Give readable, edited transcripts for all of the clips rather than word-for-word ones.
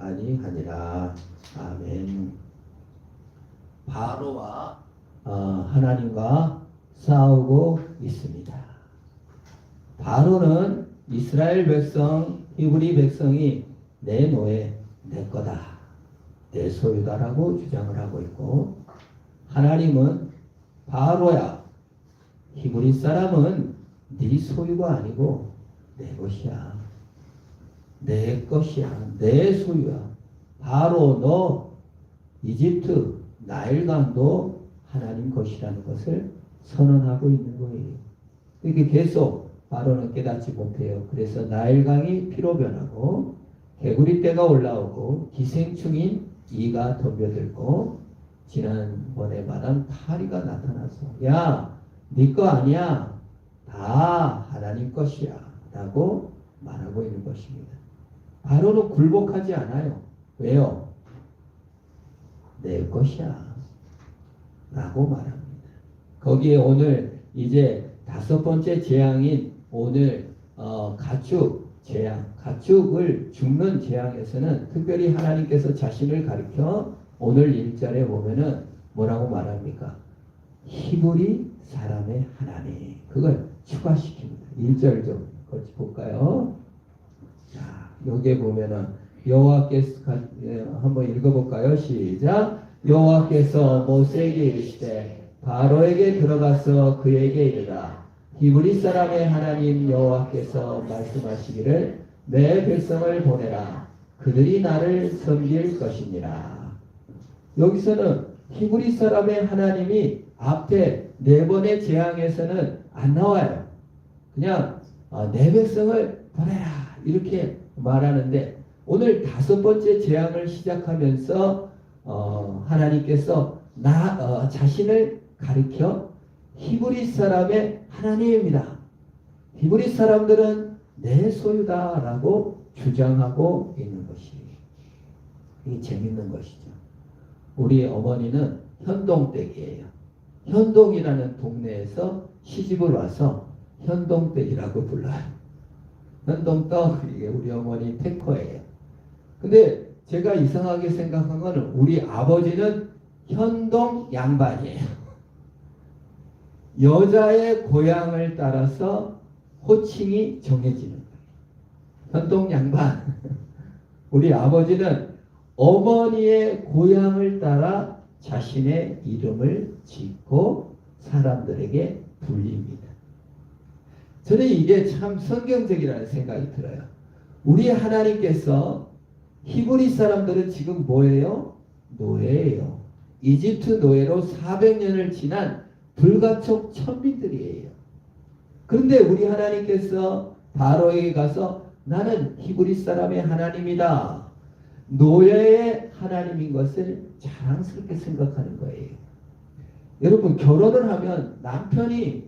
아니하니라. 아멘. 바로와 하나님과 싸우고 있습니다. 바로는 이스라엘 백성, 히브리 백성이 내 노예, 내 거다, 내 소유다라고 주장을 하고 있고, 하나님은 바로야, 히브리 사람은 네 소유가 아니고 내 것이야, 내 것이야, 내 소유야. 바로 너 이집트 나일강도 하나님 것이라는 것을 선언하고 있는 거예요. 이렇게 계속 바로는 깨닫지 못해요. 그래서 나일강이 피로 변하고 개구리떼가 올라오고 기생충인 이가 덤벼들고, 지난번에 말한 파리가 나타나서 야, 네 거 아니야, 다 하나님 것이야 라고 말하고 있는 것입니다. 바로는 굴복하지 않아요. 왜요? 내 것이야 라고 말합니다. 거기에 오늘 이제 5번째 재앙인 오늘 가축 재앙, 가축을 죽는 재앙에서는 특별히 하나님께서 자신을 가리켜 오늘 1절에 보면은 뭐라고 말합니까? 히브리 사람의 하나님, 그걸 추가시킵니다. 1절 좀 같이 볼까요? 자, 여기에 보면은 여호와께서 한번 읽어볼까요? 시작. 여호와께서 모세에게 이르시되 바로에게 들어가서 그에게 이르라. 히브리 사람의 하나님 여호와께서 말씀하시기를 내 백성을 보내라. 그들이 나를 섬길 것이니라. 여기서는 히브리 사람의 하나님이 앞에 4번의 재앙에서는 안 나와요. 그냥 내 백성을 보내라 이렇게 말하는데, 오늘 5번째 재앙을 시작하면서 하나님께서 자신을 가리켜 히브리 사람의 하나님입니다. 히브리 사람들은 내 소유다라고 주장하고 있는 것이에요. 이게 재밌는 것이죠. 우리 어머니는 현동댁이에요. 현동이라는 동네에서 시집을 와서 현동댁이라고 불러요. 현동떡, 이게 우리 어머니 탱커예요. 근데 제가 이상하게 생각한 거는 우리 아버지는 현동 양반이에요. 여자의 고향을 따라서 호칭이 정해지는 거예요. 현동 양반. 우리 아버지는 어머니의 고향을 따라 자신의 이름을 짓고 사람들에게 불립니다. 저는 이게 참 성경적이라는 생각이 들어요. 우리 하나님께서 히브리 사람들은 지금 뭐예요? 노예예요. 이집트 노예로 400년을 지난 불가촉 천민들이에요. 그런데 우리 하나님께서 바로에게 가서 나는 히브리 사람의 하나님이다, 노예의 하나님인 것을 자랑스럽게 생각하는 거예요. 여러분, 결혼을 하면 남편이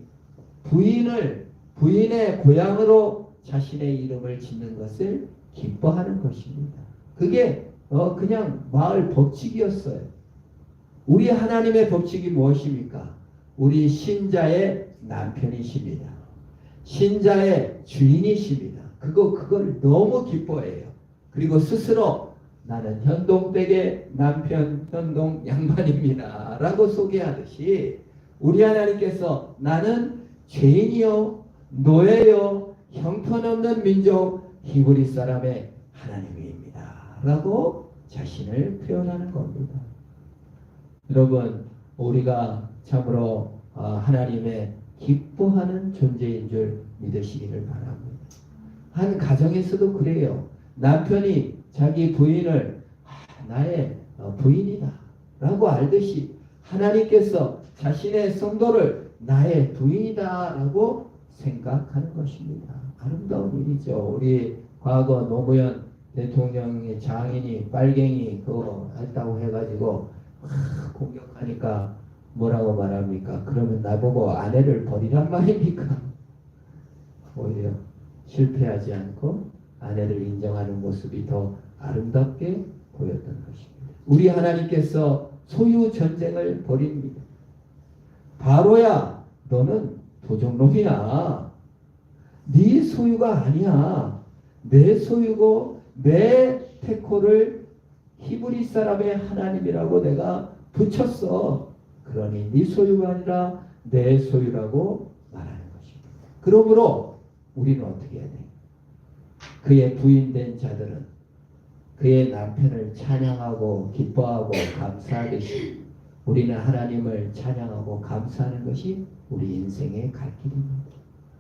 부인의 고향으로 자신의 이름을 짓는 것을 기뻐하는 것입니다. 그게 그냥 마을 법칙이었어요. 우리 하나님의 법칙이 무엇입니까? 우리 신자의 남편이십니다. 신자의 주인이십니다. 그걸 너무 기뻐해요. 그리고 스스로 나는 현동댁의 남편 현동 양반입니다 라고 소개하듯이, 우리 하나님께서 나는 죄인이요 노예요 형편없는 민족 히브리 사람의 하나님입니다 라고 자신을 표현하는 겁니다. 여러분, 우리가 참으로 하나님의 기뻐하는 존재인 줄 믿으시기를 바랍니다. 한 가정에서도 그래요. 남편이 자기 부인을 나의 부인이다 라고 알듯이 하나님께서 자신의 성도를 나의 부인이다 라고 생각하는 것입니다. 아름다운 일이죠. 우리 과거 노무현 대통령의 장인이 빨갱이 그거 했다고 해가지고 공격하니까 뭐라고 말합니까? 그러면 나보고 아내를 버리란 말입니까? 오히려 실패하지 않고 아내를 인정하는 모습이 더 아름답게 보였던 것입니다. 우리 하나님께서 소유 전쟁을 벌입니다. 바로야, 너는 도적놈이야. 네 소유가 아니야. 내 소유고 내 태코를 히브리 사람의 하나님이라고 내가 붙였어. 그러니 네 소유가 아니라 내 소유라고 말하는 것입니다. 그러므로 우리는 어떻게 해야 돼? 그의 부인된 자들은 그의 남편을 찬양하고 기뻐하고 감사하듯이 우리는 하나님을 찬양하고 감사하는 것이 우리 인생의 갈 길입니다.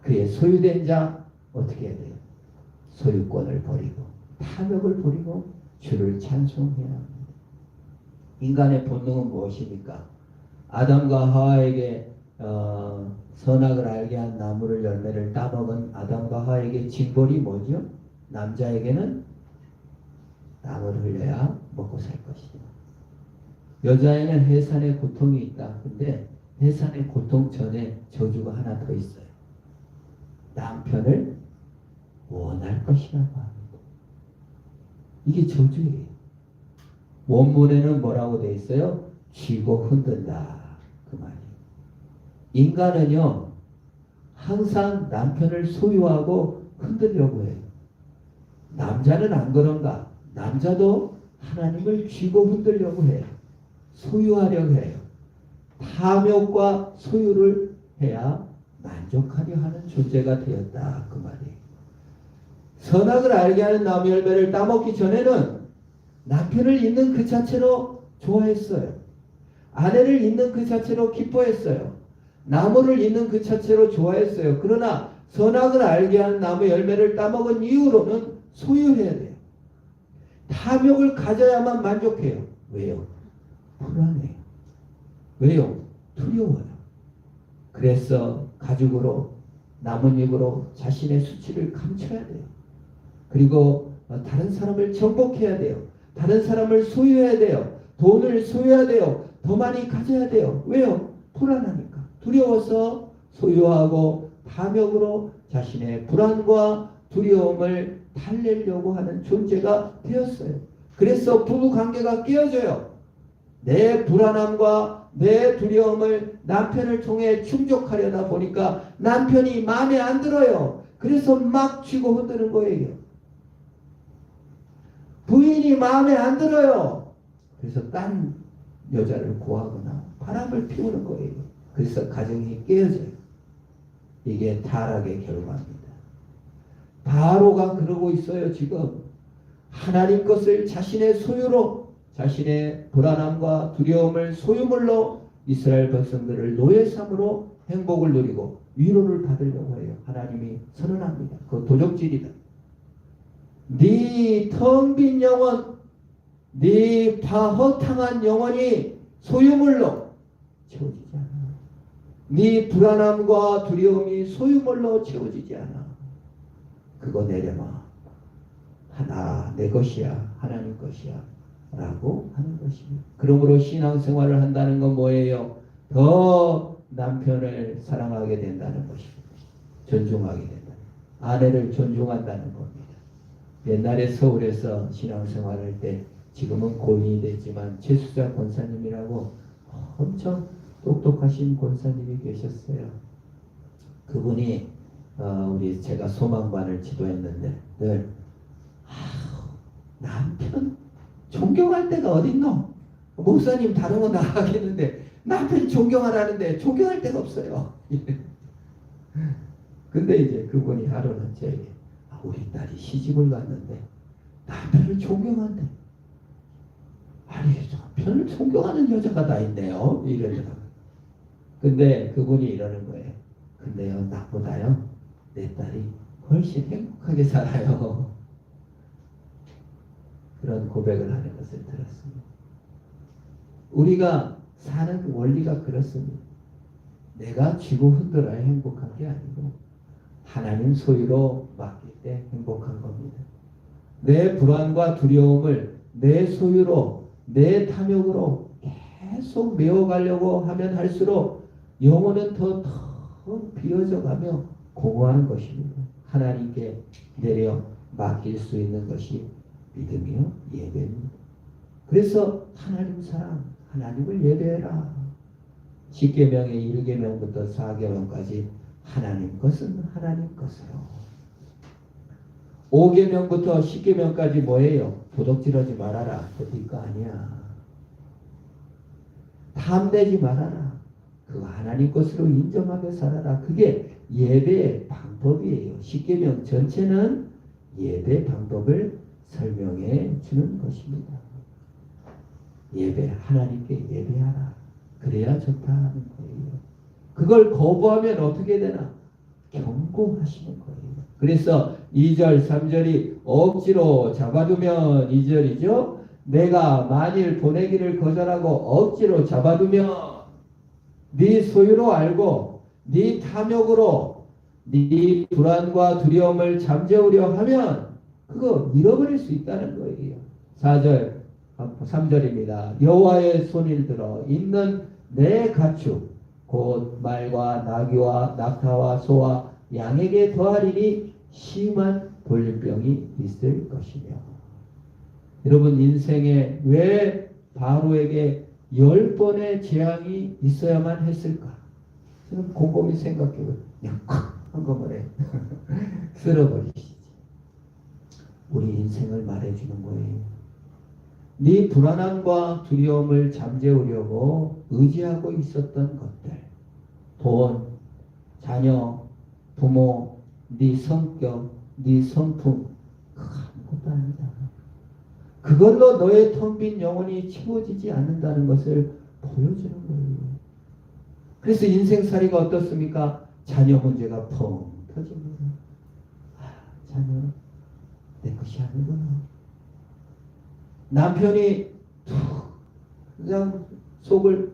그의 소유된 자 어떻게 해야 돼요? 소유권을 버리고 탐욕을 버리고 주를 찬송해야 합니다. 인간의 본능은 무엇입니까? 아담과 하와에게 선악을 알게 한 나무를 열매를 따먹은 아담과 하와에게 징벌이 뭐죠? 남자에게는 땀을 흘려야 먹고 살 것이다. 여자에는 해산의 고통이 있다. 근데 해산의 고통 전에 저주가 하나 더 있어요. 남편을 원할 것이라고 합니다. 이게 저주예요. 원문에는 뭐라고 돼 있어요? 쥐고 흔든다. 그 말이에요. 인간은요 항상 남편을 소유하고 흔들려고 해요. 남자는 안 그런가? 남자도 하나님을 쥐고 흔들려고 해요. 소유하려고 해요. 탐욕과 소유를 해야 만족하려 하는 존재가 되었다. 그 말이에요. 선악을 알게 하는 나무 열매를 따먹기 전에는 남편을 있는 그 자체로 좋아했어요. 아내를 있는 그 자체로 기뻐했어요. 나무를 있는 그 자체로 좋아했어요. 그러나 선악을 알게 하는 나무 열매를 따먹은 이후로는 소유해야 돼요. 탐욕을 가져야만 만족해요. 왜요? 불안해요. 왜요? 두려워요. 그래서 가죽으로 나뭇잎으로 자신의 수치를 감춰야 돼요. 그리고 다른 사람을 정복해야 돼요. 다른 사람을 소유해야 돼요. 돈을 소유해야 돼요. 더 많이 가져야 돼요. 왜요? 불안하니까. 두려워서 소유하고 탐욕으로 자신의 불안과 두려움을 달래려고 하는 존재가 되었어요. 그래서 부부관계가 깨어져요. 내 불안함과 내 두려움을 남편을 통해 충족하려다 보니까 남편이 마음에 안 들어요. 그래서 막 쥐고 흔드는 거예요. 부인이 마음에 안 들어요. 그래서 딴 여자를 구하거나 바람을 피우는 거예요. 그래서 가정이 깨어져요. 이게 타락의 결과입니다. 바로가 그러고 있어요. 지금 하나님 것을 자신의 소유로, 자신의 불안함과 두려움을 소유물로 이스라엘 백성들을 노예삼으로 행복을 누리고 위로를 받으려고 해요. 하나님이 선언합니다. 그거 도적질이다. 네 텅 빈 영혼, 네 허탕한 영혼이 소유물로 채워지지 않아. 네 불안함과 두려움이 소유물로 채워지지 않아. 그거 내려놔. 하나 내 것이야. 하나님 것이야. 라고 하는 것입니다. 그러므로 신앙생활을 한다는 건 뭐예요? 더 남편을 사랑하게 된다는 것입니다. 존중하게 된다. 아내를 존중한다는 겁니다. 옛날에 서울에서 신앙생활할 때 지금은 고인이 됐지만 최수자 권사님이라고 엄청 똑똑하신 권사님이 계셨어요. 그분이 우리 제가 소망반을 지도했는데 늘 남편 존경할 데가 어딨노? 목사님 다른 건 다 하겠는데 남편 존경하라는데 존경할 데가 없어요. 근데 이제 그분이 하루는 저에게 우리 딸이 시집을 갔는데 남편을 존경한대. 아니 남편을 존경하는 여자가 다 있네요. 이러더라고요. 근데 그분이 이러는 거예요. 근데요 나보다요 내 딸이 훨씬 행복하게 살아요. 그런 고백을 하는 것을 들었습니다. 우리가 사는 원리가 그렇습니다. 내가 쥐고 흔들어야 행복한 게 아니고 하나님 소유로 맡길 때 행복한 겁니다. 내 불안과 두려움을 내 소유로, 내 탐욕으로 계속 메워가려고 하면 할수록 영혼은 더 비어져 가며 공허한 것입니다. 하나님께 내려 맡길 수 있는 것이 믿음이요 예배입니다. 그래서 하나님 사랑, 하나님을 예배해라. 10계명의 1계명부터 4계명까지 하나님 것은 하나님 것으로, 5계명부터 10계명까지 뭐예요? 도둑질하지 말아라. 그거 아니야. 탐내지 말아라. 그거 하나님 것으로 인정하며 살아라. 그게 예배의 방법이에요. 10계명 전체는 예배 방법을 설명해 주는 것입니다. 예배, 하나님께 예배하라. 그래야 좋다는 거예요. 그걸 거부하면 어떻게 되나? 경고하시는 거예요. 그래서 2절, 3절이 억지로 잡아두면 2절이죠. 내가 만일 보내기를 거절하고 억지로 잡아두면 네 소유로 알고 네 탐욕으로 네 불안과 두려움을 잠재우려 하면 그거 잃어버릴 수 있다는 거예요. 4절, 3절입니다. 여호와의 손을 들어 있는 내 가축 곧 말과 나귀와 낙타와 소와 양에게 더하리니 심한 돌림병이 있을 것이며. 여러분 인생에 왜 바로에게 10번의 재앙이 있어야만 했을까? 저는 곰곰이 생각해보면 그냥 한꺼번에 쓸어버리시지. 우리 인생을 말해주는 거예요. 네 불안함과 두려움을 잠재우려고 의지하고 있었던 것들, 돈, 자녀, 부모, 네 성격, 네 성품, 그거 아무것도 아니다. 그걸로 너의 텅 빈 영혼이 채워지지 않는다는 것을 보여주는 거예요. 그래서 인생살이가 어떻습니까? 자녀 문제가 펑 터집니다. 자녀 내 것이 아니구나. 남편이 그냥 속을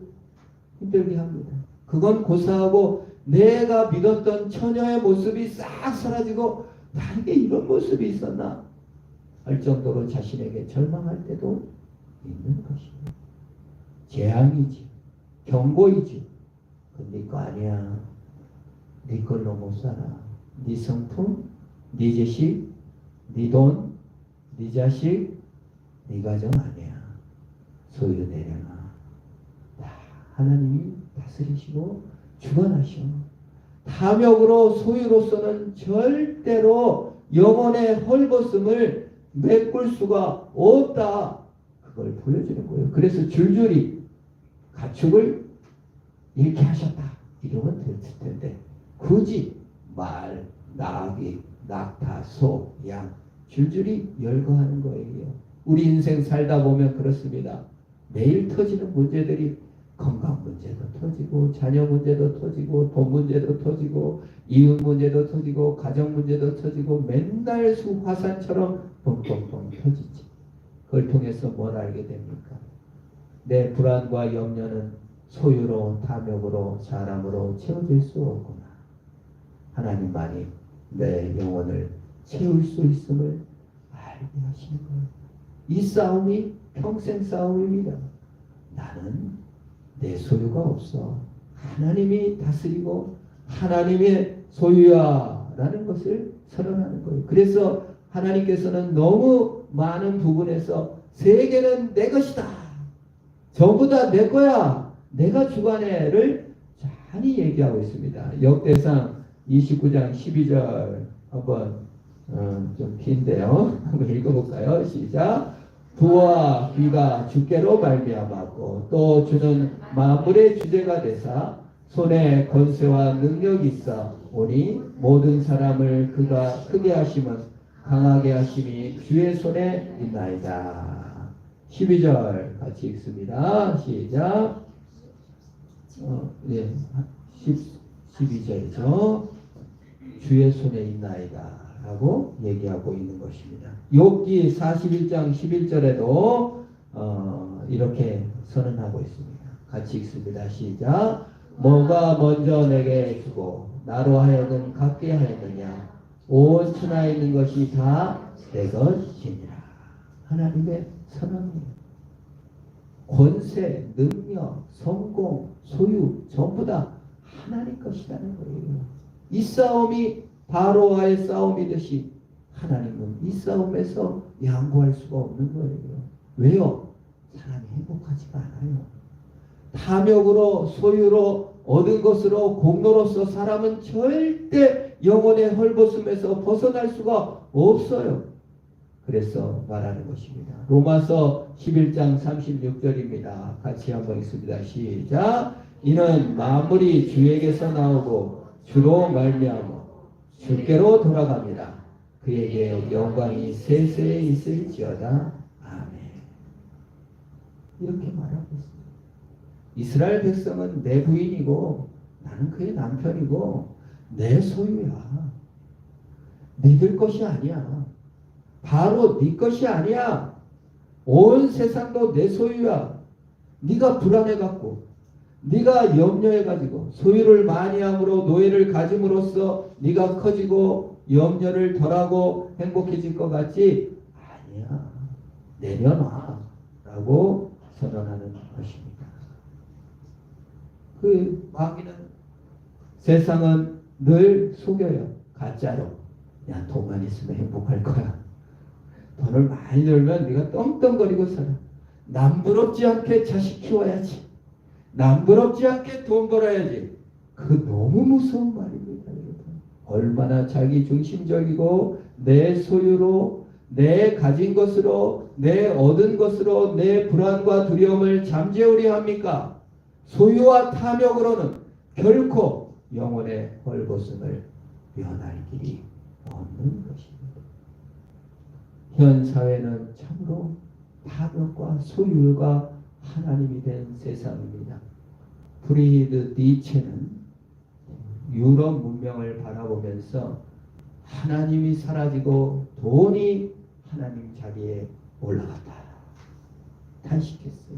힘들게 합니다. 그건 고사하고 내가 믿었던 처녀의 모습이 싹 사라지고 나에게 이런 모습이 있었나 할 정도로 자신에게 절망할 때도 있는 것입니다. 재앙이지, 경고이지. 근데 거 아니야. 네 걸로 못 살아. 네 성품, 네 자식, 네 돈, 네 자식, 네 가정 아니야. 소유 내려놔. 다 하나님이 다스리시고 주관하셔. 탐욕으로 소유로서는 절대로 영혼의 헐벗음을 메꿀 수가 없다. 그걸 보여주는 거예요. 그래서 줄줄이 가축을 이렇게 하셨다. 이러면 됐을 텐데 굳이 말, 나귀, 낙타, 소, 양 줄줄이 열거하는 거예요. 우리 인생 살다 보면 그렇습니다. 매일 터지는 문제들이 건강 문제도 터지고 자녀 문제도 터지고 돈 문제도 터지고 이웃 문제도 터지고 가정 문제도 터지고 맨날 화산처럼 뻥뻥뻥 터지지. 그걸 통해서 뭘 알게 됩니까? 내 불안과 염려는 소유로 탐욕으로 사람으로 채워질 수 없구나. 하나님만이 내 영혼을 채울 수 있음을 알게 하시는 거예요. 이 싸움이 평생 싸움입니다. 나는 내 소유가 없어. 하나님이 다스리고 하나님의 소유야 라는 것을 선언하는 거예요. 그래서 하나님께서는 너무 많은 부분에서 세계는 내 것이다. 전부 다 내 거야. 내가 주관해를 많이 얘기하고 있습니다. 역대상 29장 12절 한번 좀 긴데요. 한번 읽어볼까요? 시작. 부와 귀가 주께로 말미암았고 또 주는 만물의 주제가 되사 손에 권세와 능력이 있어 오니 모든 사람을 그가 크게 하심은 강하게 하심이 주의 손에 있나이다. 12절 같이 읽습니다. 시작. 12절이죠. 주의 손에 있나이다 라고 얘기하고 있는 것입니다. 욥기 41장 11절에도 이렇게 선언하고 있습니다. 같이 읽습니다. 시작. 뭐가 먼저 내게 주고 나로 하여금 갖게 하였느냐. 온 천하에 있는 것이 다 내 것이니라. 하나님의 선언이에요. 권세, 능력, 성공, 소유 전부 다 하나님 것이라는 거예요. 이 싸움이 바로와의 싸움이듯이 하나님은 이 싸움에서 양보할 수가 없는 거예요. 왜요? 사람이 행복하지가 않아요. 탐욕으로 소유로 얻은 것으로 공로로서 사람은 절대 영혼의 헐벗음에서 벗어날 수가 없어요. 그래서 말하는 것입니다. 로마서 11장 36절입니다. 같이 한번 읽습니다. 시작. 이는 만물이 주에게서 나오고 주로 말미암아 주께로 돌아갑니다. 그에게 영광이 세세에 있을지어다. 아멘. 이렇게 말하고 있습니다. 이스라엘 백성은 내 부인이고 나는 그의 남편이고 내 소유야. 믿을 것이 아니야. 바로 네 것이 아니야. 온 세상도 내 소유야. 네가 불안해갖고 네가 염려해가지고 소유를 많이 함으로 노예를 가짐으로써 네가 커지고 염려를 덜하고 행복해질 것 같지? 아니야. 내려놔 라고 선언하는 것입니다. 그 마귀는 세상은 늘 속여요. 가짜로. 야, 돈만 있으면 행복할 거야. 돈을 많이 벌면 네가 떵떵거리고 살아. 남부럽지 않게 자식 키워야지. 남부럽지 않게 돈 벌어야지. 그 너무 무서운 말입니다. 여러분. 얼마나 자기중심적이고 내 소유로 내 가진 것으로 내 얻은 것으로 내 불안과 두려움을 잠재우려 합니까? 소유와 탐욕으로는 결코 영혼의 헐벗음을 면할 길이 없는 것입니다. 현 사회는 참으로 탐욕과 소유가 하나님이 된 세상입니다. 프리히드 니체는 유럽 문명을 바라보면서 하나님이 사라지고 돈이 하나님 자리에 올라갔다. 탄식했어요.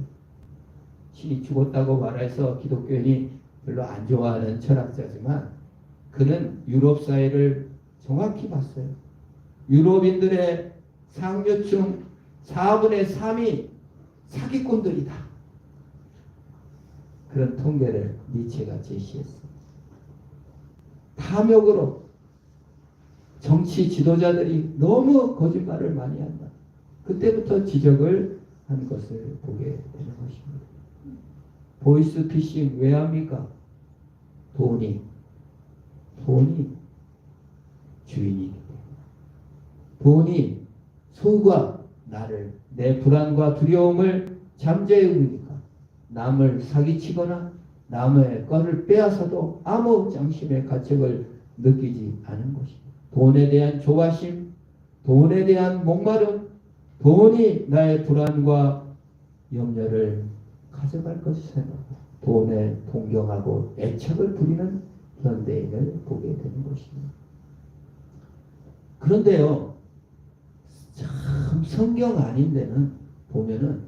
신이 죽었다고 말해서 기독교인이 별로 안 좋아하는 철학자지만 그는 유럽 사회를 정확히 봤어요. 유럽인들의 상류층 4분의 3이 사기꾼들이다. 그런 통계를 니체가 제시했습니다. 탐욕으로 정치 지도자들이 너무 거짓말을 많이 한다. 그때부터 지적을 한 것을 보게 되는 것입니다. 보이스피싱 왜 합니까? 돈이 주인이기 때문에. 돈이 소유가 나를 내 불안과 두려움을 잠재우니까 남을 사기치거나 남의 것을 빼앗아도 아무 장심의 가책을 느끼지 않은 것입니다. 돈에 대한 조바심, 돈에 대한 목마름, 돈이 나의 불안과 염려를 가져갈 것이 생각하고 돈에 동경하고 애착을 부리는 현대인을 보게 되는 것입니다. 그런데요, 참 성경 아닌 데는 보면은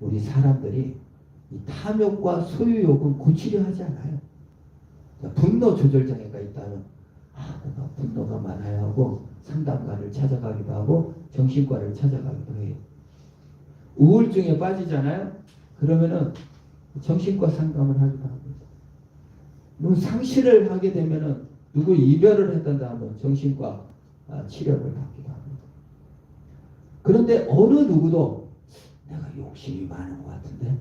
우리 사람들이 이 탐욕과 소유욕은 고치려 하지 않아요. 분노 조절 장애가 있다면 내가 분노가 많아야 하고 상담가를 찾아가기도 하고 정신과를 찾아가기도 해요. 우울증에 빠지잖아요. 그러면은 정신과 상담을 하기도 합니다. 상실을 하게 되면은 누구 이별을 했던가 하면 정신과 치료를 받기도 합니다. 그런데 어느 누구도 내가 욕심이 많은 것 같은데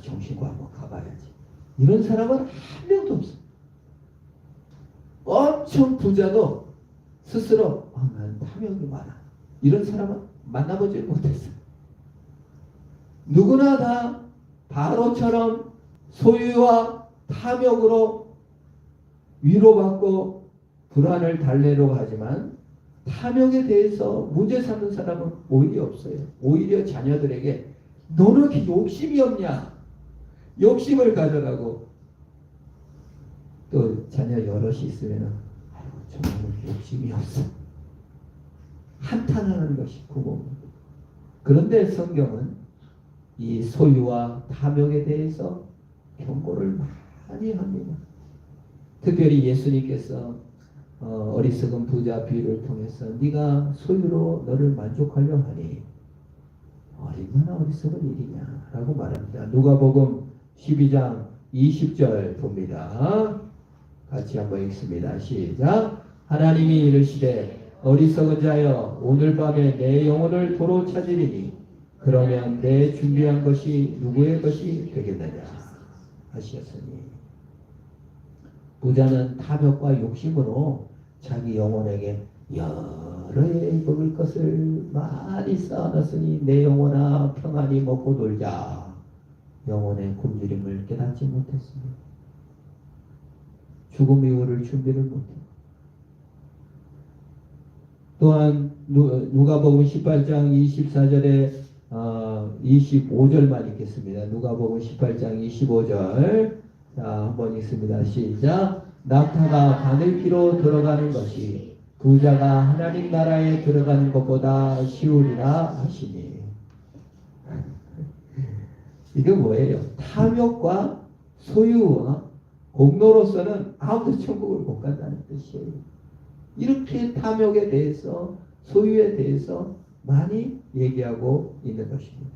정신과 한번 가봐야지. 이런 사람은 한 명도 없어. 엄청 부자도 스스로 난 탐욕이 많아. 이런 사람은 만나보지 못했어요. 누구나 다 바로처럼 소유와 탐욕으로 위로받고 불안을 달래려고 하지만 탐욕에 대해서 문제 삼는 사람은 오히려 없어요. 오히려 자녀들에게 너는 이렇게 욕심이 없냐? 욕심을 가져가고 또 자녀 여럿이 있으면 정말 욕심이 없어. 한탄하는 것이 부모입니다. 그런데 성경은 이 소유와 탐욕에 대해서 경고를 많이 합니다. 특별히 예수님께서 어리석은 부자 비유를 통해서 네가 소유로 너를 만족하려 하니 얼마나 어리석은 일이냐 라고 말합니다. 누가복음 12장 20절 봅니다. 같이 한번 읽습니다. 시작. 하나님이 이르시되 어리석은 자여 오늘 밤에 내 영혼을 도로 찾으리니 그러면 내 준비한 것이 누구의 것이 되겠느냐 하셨으니 부자는 탐욕과 욕심으로 자기 영혼에게 여러 해 먹을 것을 많이 쌓아놨으니 내 영혼아 평안히 먹고 놀자. 영혼의 굶주림을 깨닫지 못했습니다. 죽음 이후를 준비를 못해요. 또한 누가복음 18장 24절에 25절만 읽겠습니다. 누가복음 18장 25절. 자, 한번 읽습니다. 시작. 낙타가 바늘기로 들어가는 것이 부자가 하나님 나라에 들어가는 것보다 쉬우리라 하시니. 이게 뭐예요? 탐욕과 소유와 공로로서는 아무도 천국을 못 간다는 뜻이에요. 이렇게 탐욕에 대해서, 소유에 대해서 많이 얘기하고 있는 것입니다.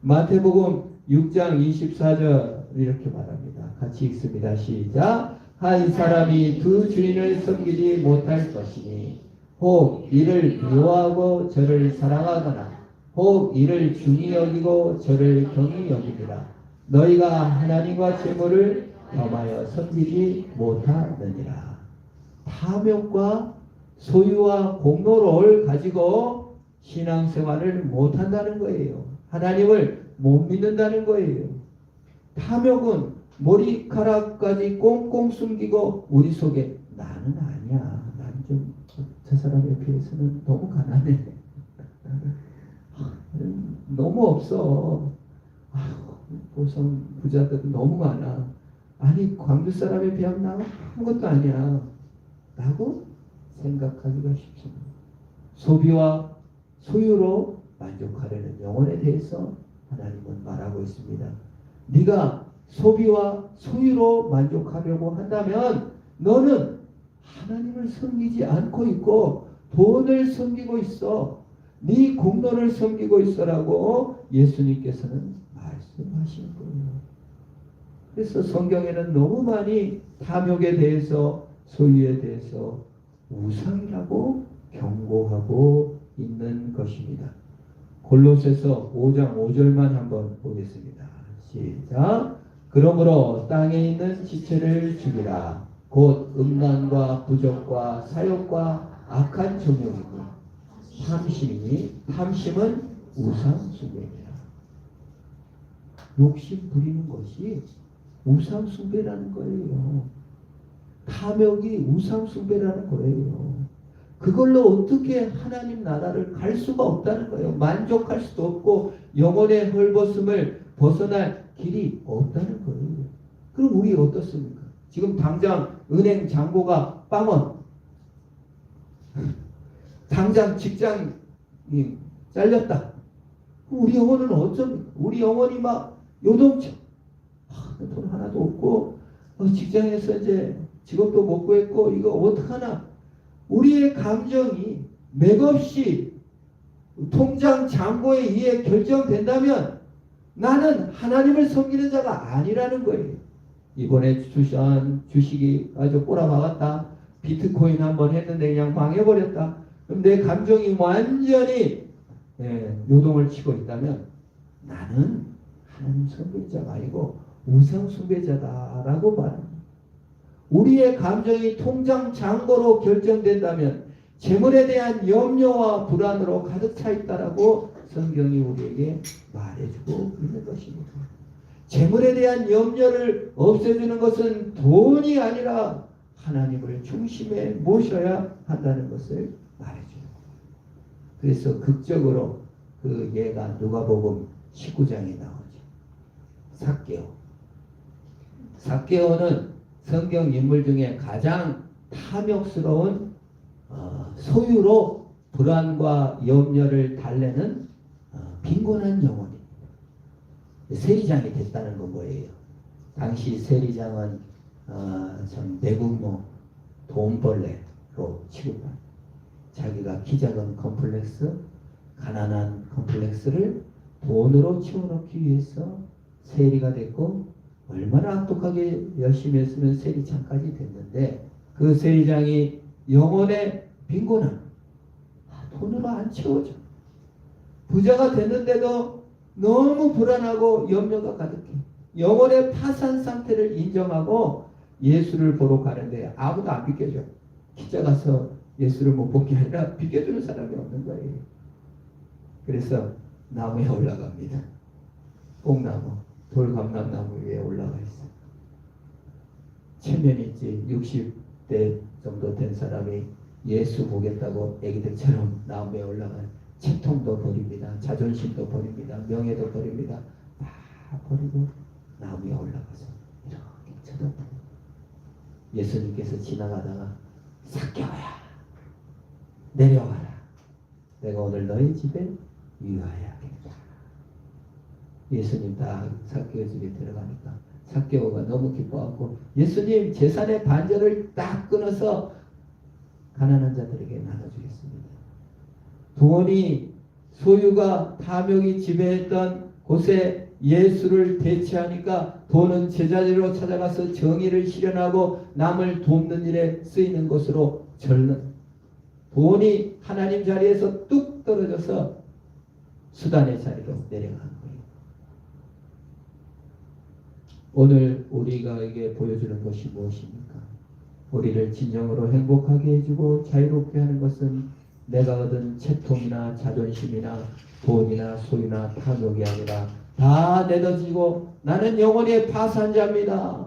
마태복음 6장 24절 이렇게 말합니다. 같이 읽습니다. 시작. 한 사람이 두 주인을 섬기지 못할 것이니 혹 이를 미워하고 저를 사랑하거나 혹 이를 중히 여기고 저를 경히 여기리라. 너희가 하나님과 재물을 겸하여 섬기지 못하느니라. 탐욕과 소유와 공로를 가지고 신앙생활을 못한다는 거예요. 하나님을 못 믿는다는 거예요. 탐욕은 머리카락까지 꽁꽁 숨기고 우리 속에 나는 아니야. 난 좀 저 사람에 비해서는 너무 가난해. 너무 없어. 보성 부자들은 너무 많아. 아니 광주 사람에 비하면 나 아무것도 아니야. 라고 생각하기가 쉽습니다. 소비와 소유로 만족하려는 영혼에 대해서 하나님은 말하고 있습니다. 네가 소비와 소유로 만족하려고 한다면 너는 하나님을 섬기지 않고 있고 돈을 섬기고 있어. 네 공로를 섬기고 있어라고 예수님께서는 말씀하신 거예요. 그래서 성경에는 너무 많이 탐욕에 대해서 소유에 대해서 우상이라고 경고하고 있는 것입니다. 골로새서 5장 5절만 한번 보겠습니다. 시작. 그러므로 땅에 있는 지체를 죽이라. 곧 음란과 부족과 사욕과 악한 정욕이고 탐심이니 탐심은 우상 숭배니라. 욕심 부리는 것이 우상 숭배라는 거예요. 탐욕이 우상 숭배라는 거예요. 그걸로 어떻게 하나님 나라를 갈 수가 없다는 거예요. 만족할 수도 없고 영혼의 헐벗음을 벗어날 길이 없다는 거예요. 그럼 우리 어떻습니까? 지금 당장 은행 잔고가 빵원, 당장 직장이 잘렸다. 우리 영혼은 어쩝니까? 우리 영혼이 막 요동쳐. 돈 하나도 없고 직장에서 이제 직업도 못 구했고 이거 어떡하나. 우리의 감정이 맥없이 통장 잔고에 의해 결정된다면 나는 하나님을 섬기는 자가 아니라는 거예요. 이번에 주식이 아주 꼬라박았다. 비트코인 한번 했는데 그냥 망해버렸다. 그럼 내 감정이 완전히 요동을 치고 있다면 나는 하나님 섬기는 자가 아니고 우상 숭배자다라고 말합니다. 우리의 감정이 통장 잔고로 결정된다면 재물에 대한 염려와 불안으로 가득 차 있다라고 성경이 우리에게 말해주고 있는 것입니다. 재물에 대한 염려를 없애주는 것은 돈이 아니라 하나님을 중심에 모셔야 한다는 것을 말해줘요. 그래서 극적으로 그 예가 누가복음 19장에 나오죠. 삭개오는 성경 인물 중에 가장 탐욕스러운 소유로 불안과 염려를 달래는 빈곤한 영혼입니다. 세리장이 됐다는 건 뭐예요? 당시 세리장은 참 내국노 돈벌레로 취급한 자기가 키 작은 컴플렉스, 가난한 컴플렉스를 돈으로 채워넣기 위해서 세리가 됐고 얼마나 악독하게 열심히 했으면 세리장까지 됐는데 그 세리장이 영혼의 빈곤함, 돈으로 안 채워져. 부자가 됐는데도 너무 불안하고 염려가 가득해. 영혼의 파산 상태를 인정하고 예수를 보러 가는데 아무도 안 비켜줘. 기자 가서 예수를 못 본 게 아니라 비켜주는 사람이 없는 거예요. 그래서 나무에 올라갑니다. 뽕나무, 돌감람나무 위에 올라가 있어요. 체면있지 60대 정도 된 사람이 예수 보겠다고 애기들처럼 나무에 올라가요. 채통도 버립니다. 자존심도 버립니다. 명예도 버립니다. 다 버리고 나무에 올라가서 이렇게 쳐다보고 예수님께서 지나가다가 삭개오야 내려와라. 내가 오늘 너희 집에 유하야겠다. 예수님 다 삭개오 집에 들어가니까 삭개오가 너무 기뻐하고 예수님 재산의 반절을 딱 끊어서 가난한 자들에게 나눠주겠습니다. 돈이 소유가 탐욕이 지배했던 곳에 예수를 대체하니까 돈은 제자리로 찾아가서 정의를 실현하고 남을 돕는 일에 쓰이는 것으로 돈이 하나님 자리에서 뚝 떨어져서 수단의 자리로 내려간 거예요. 오늘 우리가에게 보여주는 것이 무엇입니까? 우리를 진정으로 행복하게 해주고 자유롭게 하는 것은 내가 얻은 채통이나 자존심이나 돈이나 소유나 탐욕이 아니라 다 내던지고 나는 영혼의 파산자입니다.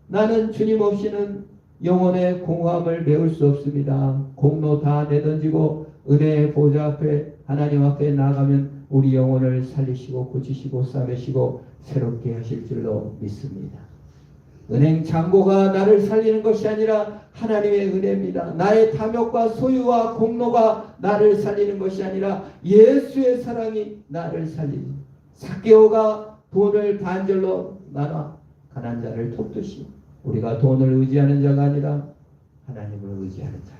나는 주님 없이는 영혼의 공허함을 메울 수 없습니다. 공로 다 내던지고 은혜의 보좌 앞에 하나님 앞에 나가면 우리 영혼을 살리시고 고치시고 싸매시고 새롭게 하실 줄로 믿습니다. 은행 잔고가 나를 살리는 것이 아니라 하나님의 은혜입니다. 나의 탐욕과 소유와 공로가 나를 살리는 것이 아니라 예수의 사랑이 나를 살리는. 삭개오가 돈을 반절로 나눠 가난한 자를 돕듯이 우리가 돈을 의지하는 자가 아니라 하나님을 의지하는 자.